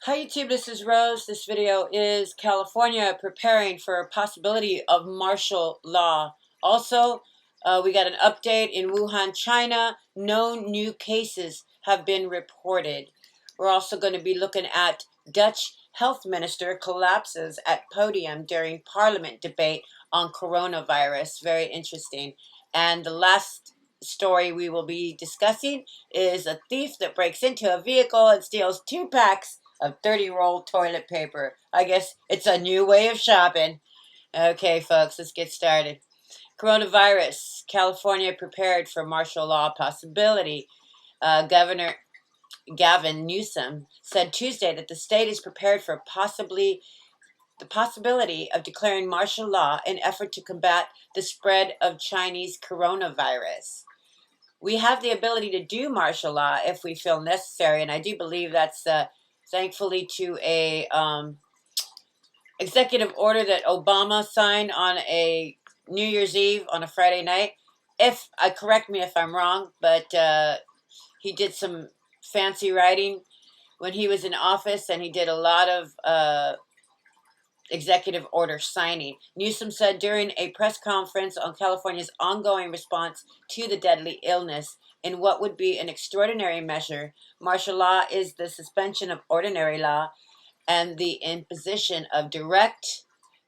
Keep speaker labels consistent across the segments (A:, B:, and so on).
A: Hi YouTube, this is Rose. This video is California preparing for a possibility of martial law. Also, we got an update in Wuhan, China. No new cases have been reported. We're also going to be looking at Dutch health minister collapses at podium during parliament debate on coronavirus. Very interesting. And the last story we will be discussing is a thief that breaks into a vehicle and steals 2 packs of 30-roll toilet paper. I guess it's a new way of shopping. Okay, folks, let's get started. Coronavirus. California prepared for martial law possibility. Governor Gavin Newsom said Tuesday that the state is prepared for the possibility of declaring martial law in effort to combat the spread of Chinese coronavirus. We have the ability to do martial law if we feel necessary, and I do believe that's thankfully to a executive order that Obama signed on a New Year's Eve on a Friday night. Correct me if I'm wrong, but he did some fancy writing when he was in office, and he did a lot of executive order signing. Newsom said during a press conference on California's ongoing response to the deadly illness, in what would be an extraordinary measure, martial law is the suspension of ordinary law and the imposition of direct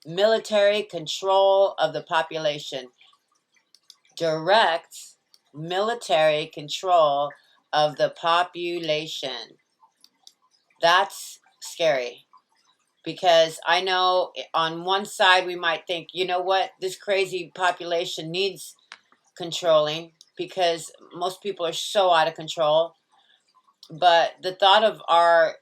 A: military control of the population. Direct military control of the population. That's scary. Because I know on one side we might think, you know what, this crazy population needs controlling because most people are so out of control. But the thought of our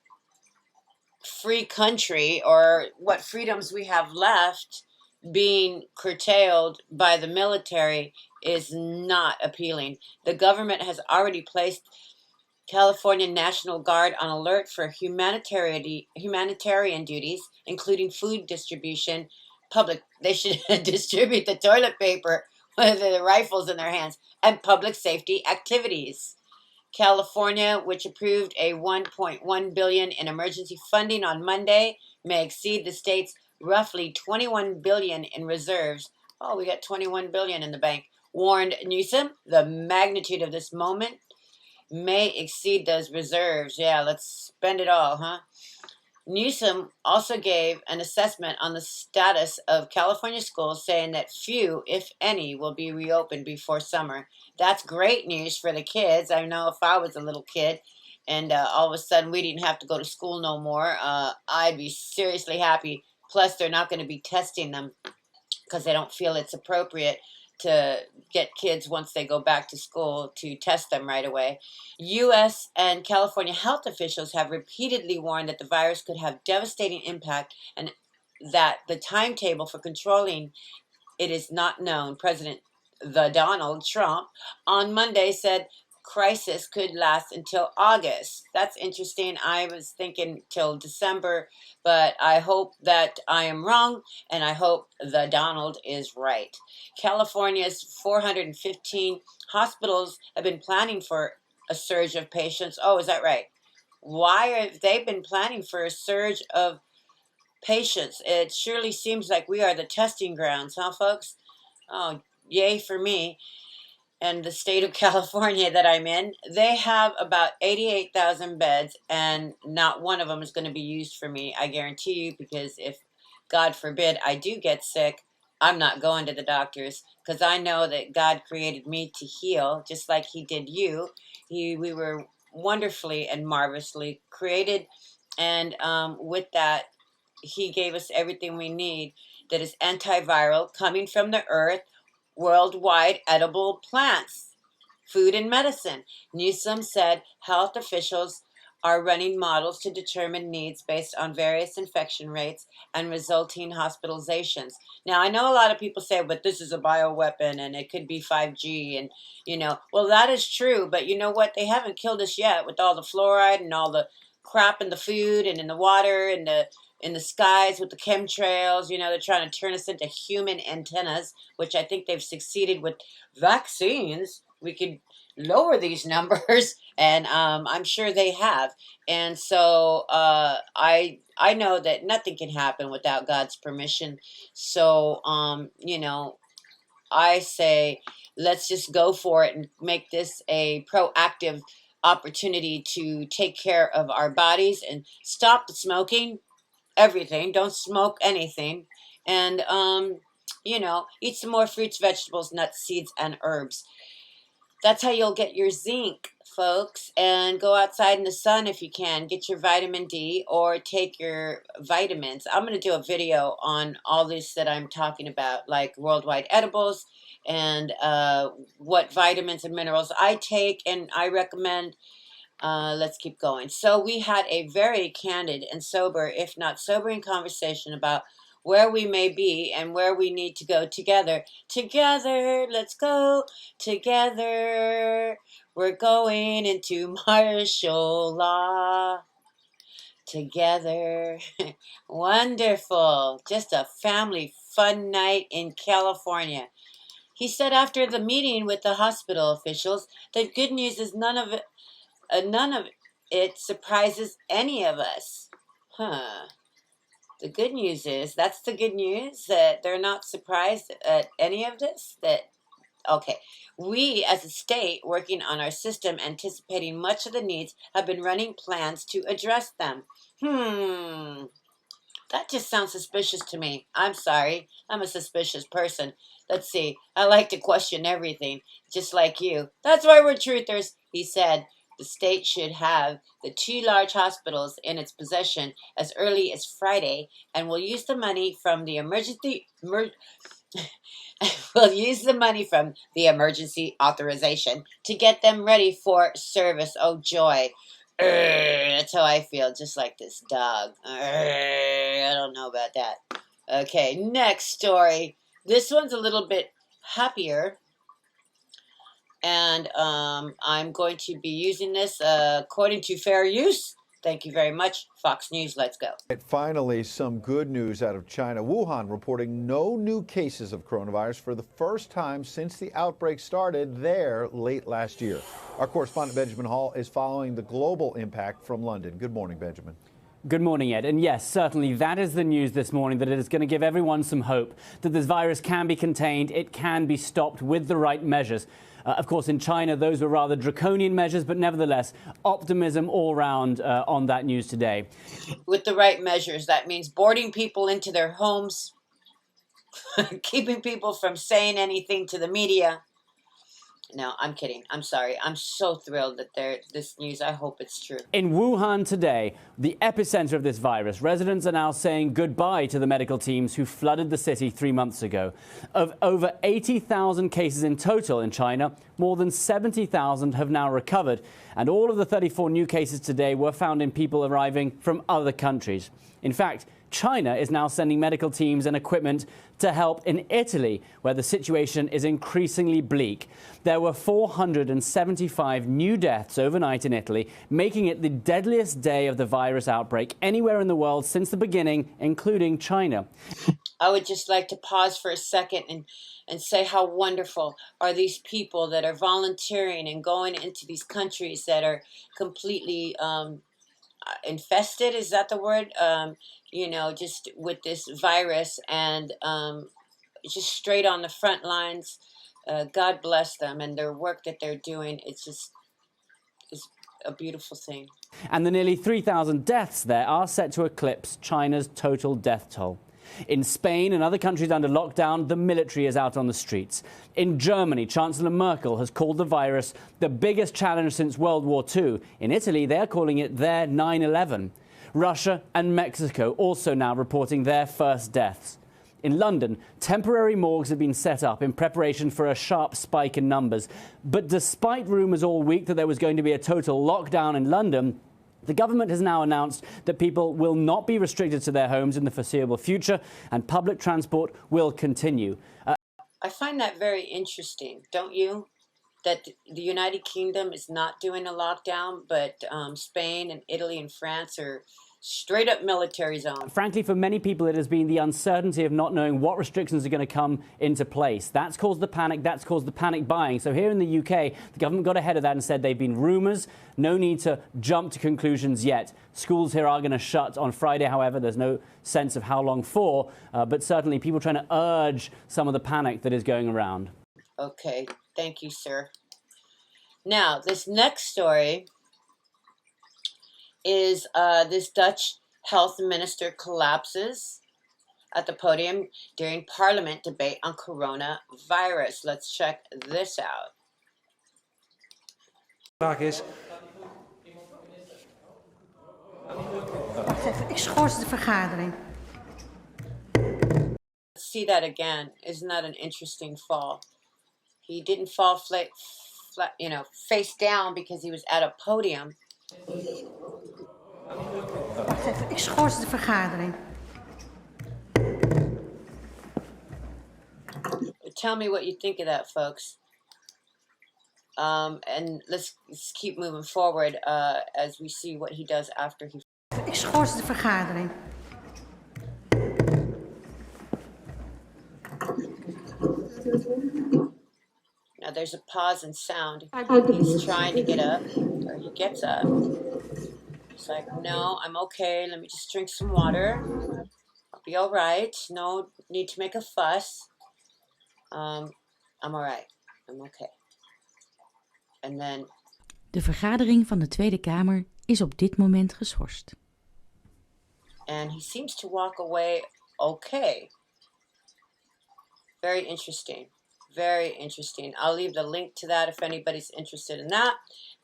A: free country, or what freedoms we have left, being curtailed by the military is not appealing. The government has already placed California National Guard on alert for humanitarian duties, including food distribution. They should distribute the toilet paper with the rifles in their hands, and public safety activities. California, which approved a $1.1 billion in emergency funding on Monday, may exceed the state's roughly $21 billion in reserves. Oh, we got $21 billion in the bank, warned Newsom. The magnitude of this moment may exceed those reserves. Yeah, let's spend it all, huh? Newsom also gave an assessment on the status of California schools, saying that few, if any, will be reopened before summer. That's great news for the kids. I know if I was a little kid and all of a sudden we didn't have to go to school no more, I'd be seriously happy. Plus, they're not going to be testing them because they don't feel it's appropriate to get kids once they go back to school to test them right away. U.S. and California health officials have repeatedly warned that the virus could have devastating impact and that the timetable for controlling it is not known. President Donald Trump on Monday said crisis could last until August. That's interesting. I was thinking till December, but I hope that I am wrong, and I hope the Donald is right. California's 415 hospitals have been planning for a surge of patients. Oh, is that right? Why have they been planning for a surge of patients? It surely seems like we are the testing grounds, huh, folks? Oh, yay for me. And the state of California that I'm in, they have about 88,000 beds, and not one of them is going to be used for me, I guarantee you, because if, God forbid, I do get sick, I'm not going to the doctors, because I know that God created me to heal, just like he did you. We were wonderfully and marvelously created, and with that, he gave us everything we need that is antiviral, coming from the earth, worldwide edible plants, food and medicine. Newsom said health officials are running models to determine needs based on various infection rates and resulting hospitalizations. Now, I know a lot of people say, but this is a bioweapon and it could be 5G, and, well, that is true, but you know what? They haven't killed us yet with all the fluoride and all the crap in the food and in the water and in the skies with the chemtrails. They're trying to turn us into human antennas, which I think they've succeeded with vaccines. We could lower these numbers, and I'm sure they have. And so I know that nothing can happen without God's permission. So I say let's just go for it and make this a proactive opportunity to take care of our bodies and stop the smoking. Everything. Don't smoke anything. And eat some more fruits, vegetables, nuts, seeds, and herbs. That's how you'll get your zinc, folks. And go outside in the sun if you can. Get your vitamin D or take your vitamins. I'm going to do a video on all this that I'm talking about, like worldwide edibles and what vitamins and minerals I take and I recommend. Let's keep going. So we had a very candid and sober, if not sobering, conversation about where we may be and where we need to go together. Together, let's go together. We're going into martial law together. Wonderful. Just a family fun night in California. He said after the meeting with the hospital officials, the good news is none of it surprises any of us. Huh. The good news is, that's the good news, that they're not surprised at any of this? Okay. We, as a state, working on our system, anticipating much of the needs, have been running plans to address them. That just sounds suspicious to me. I'm sorry. I'm a suspicious person. Let's see. I like to question everything, just like you. That's why we're truthers, he said. The state should have the 2 large hospitals in its possession as early as Friday, and will use the money from the emergency authorization to get them ready for service. Oh joy. That's how I feel, just like this dog. I don't know about that. Okay, next story. This one's a little bit happier, and I'm going to be using this according to fair use. Thank you very much. Fox News, let's go.
B: Finally, some good news out of China. Wuhan reporting no new cases of coronavirus for the first time since the outbreak started there late last year. Our correspondent Benjamin Hall is following the global impact from London. Good morning, Benjamin.
C: Good morning, Ed. And yes, certainly that is the news this morning, that it is going to give everyone some hope that this virus can be contained, it can be stopped with the right measures. Of course, in China, those were rather draconian measures, but nevertheless, optimism all round on that news today.
A: With the right measures, that means boarding people into their homes, keeping people from saying anything to the media. No, I'm kidding. I'm sorry. I'm so thrilled that this news. I hope it's true.
C: In Wuhan today, the epicenter of this virus, residents are now saying goodbye to the medical teams who flooded the city 3 months ago. Of over 80,000 cases in total in China, more than 70,000 have now recovered. And all of the 34 new cases today were found in people arriving from other countries. In fact, China is now sending medical teams and equipment to help in Italy, where the situation is increasingly bleak. There were 475 new deaths overnight in Italy, making it the deadliest day of the virus outbreak anywhere in the world since the beginning, including China.
A: I would just like to pause for a second and say how wonderful are these people that are volunteering and going into these countries that are completely infested, is that the word? Just with this virus, and just straight on the front lines. God bless them and their work that they're doing. It's a beautiful thing.
C: And the nearly 3,000 deaths there are set to eclipse China's total death toll. In Spain and other countries under lockdown, the military is out on the streets. In Germany, Chancellor Merkel has called the virus the biggest challenge since World War II. In Italy, they're calling it their 9/11. Russia and Mexico also now reporting their first deaths. In London, temporary morgues have been set up in preparation for a sharp spike in numbers. But despite rumours all week that there was going to be a total lockdown in London, the government has now announced that people will not be restricted to their homes in the foreseeable future, and public transport will continue.
A: I find that very interesting, don't you? That the United Kingdom is not doing a lockdown, but Spain and Italy and France are straight up military zone.
C: Frankly, for many people, it has been the uncertainty of not knowing what restrictions are going to come into place. That's caused the panic. That's caused the panic buying. So here in the UK, the government got ahead of that and said they've been rumours. No need to jump to conclusions yet. Schools here are going to shut on Friday, however. There's no sense of how long for, but certainly people trying to urge some of the panic that is going around.
A: Okay, thank you, sir. Now, this next story is this Dutch health minister collapses at the podium during parliament debate on coronavirus. Let's check this out.
D: Vraag is...
E: Wacht even, ik schors de vergadering.
A: Let's see that again. Isn't that an interesting fall? He didn't fall flat, face down because he was at a podium.
E: Wacht even, ik schors de vergadering.
A: Tell me what you think of that, folks. And let's keep moving forward as we see what he does after he...
E: Ik schors de vergadering.
A: Now there's a pause in sound. He's trying to get up, or he gets up. He's like, no, I'm okay. Let me just drink some water. I'll be all right. No need to make a fuss. I'm all right. I'm okay. And then...
F: De vergadering van de Tweede Kamer is op dit moment geschorst.
A: And he seems to walk away okay. Very interesting. Very interesting. I'll leave the link to that if anybody's interested in that.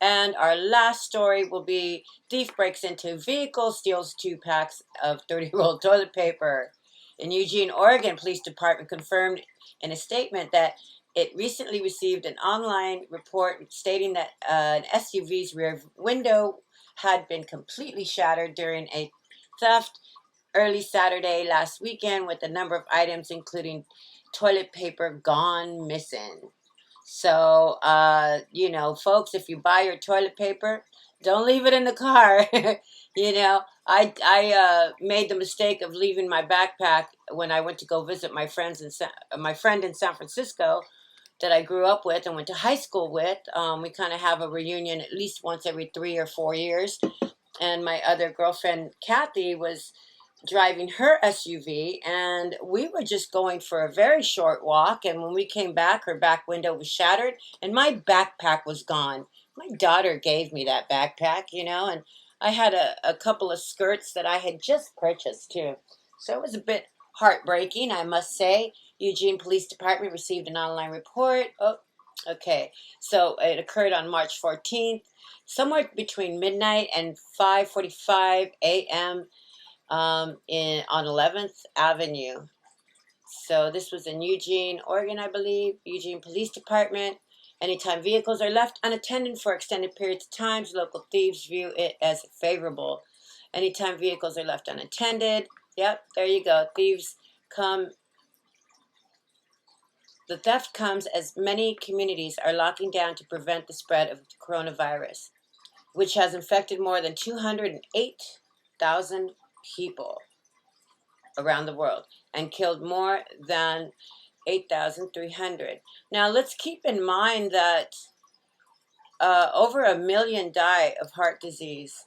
A: And our last story will be thief breaks into vehicle, steals 2 packs of 30-roll toilet paper. In Eugene, Oregon, Police Department confirmed in a statement that it recently received an online report stating that an SUV's rear window had been completely shattered during a theft early Saturday last weekend, with a number of items including toilet paper gone missing. So, folks, if you buy your toilet paper, don't leave it in the car. I made the mistake of leaving my backpack when I went to go visit my friend in San Francisco that I grew up with and went to high school with. We kind of have a reunion at least once every 3 or 4 years. And my other girlfriend, Kathy, was driving her SUV, and we were just going for a very short walk. And when we came back, her back window was shattered and my backpack was gone. My daughter gave me that backpack, and I had a couple of skirts that I had just purchased too. So it was a bit heartbreaking, I must say. Eugene Police Department received an online report. Oh, okay. So it occurred on March 14th, somewhere between midnight and 5:45 a.m. On 11th Avenue. So this was in Eugene, Oregon, I believe. Eugene Police Department. Anytime vehicles are left unattended for extended periods of time, local thieves view it as favorable. Anytime vehicles are left unattended. Yep, there you go. Thieves come. The theft comes as many communities are locking down to prevent the spread of coronavirus, which has infected more than 208,000 people around the world and killed more than 8,300. Now, let's keep in mind that over 1 million die of heart disease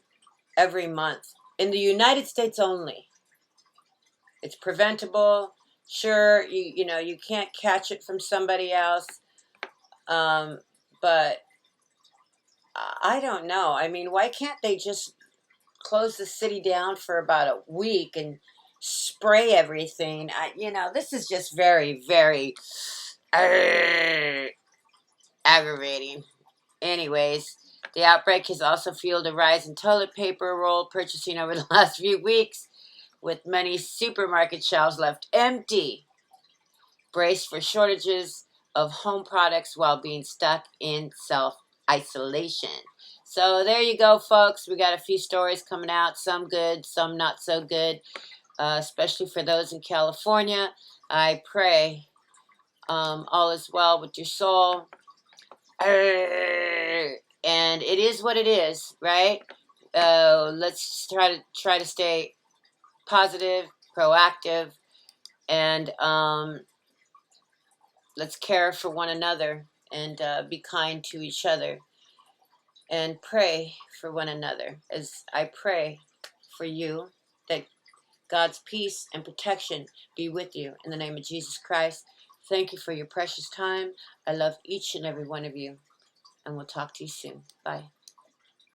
A: every month in the United States only. It's preventable. Sure, you can't catch it from somebody else, but I don't know. I mean, why can't they just close the city down for about a week and spray everything? This is just very, very aggravating. Anyways, the outbreak has also fueled a rise in toilet paper roll purchasing over the last few weeks, with many supermarket shelves left empty, braced for shortages of home products while being stuck in self-isolation. So there you go, folks. We got a few stories coming out, some good, some not so good, especially for those in California. I pray all is well with your soul. And it is what it is, right? Let's try to stay positive, proactive, and let's care for one another and be kind to each other and pray for one another. As I pray for you, that God's peace and protection be with you in the name of Jesus Christ. Thank you for your precious time. I love each and every one of you, and we'll talk to you soon. Bye.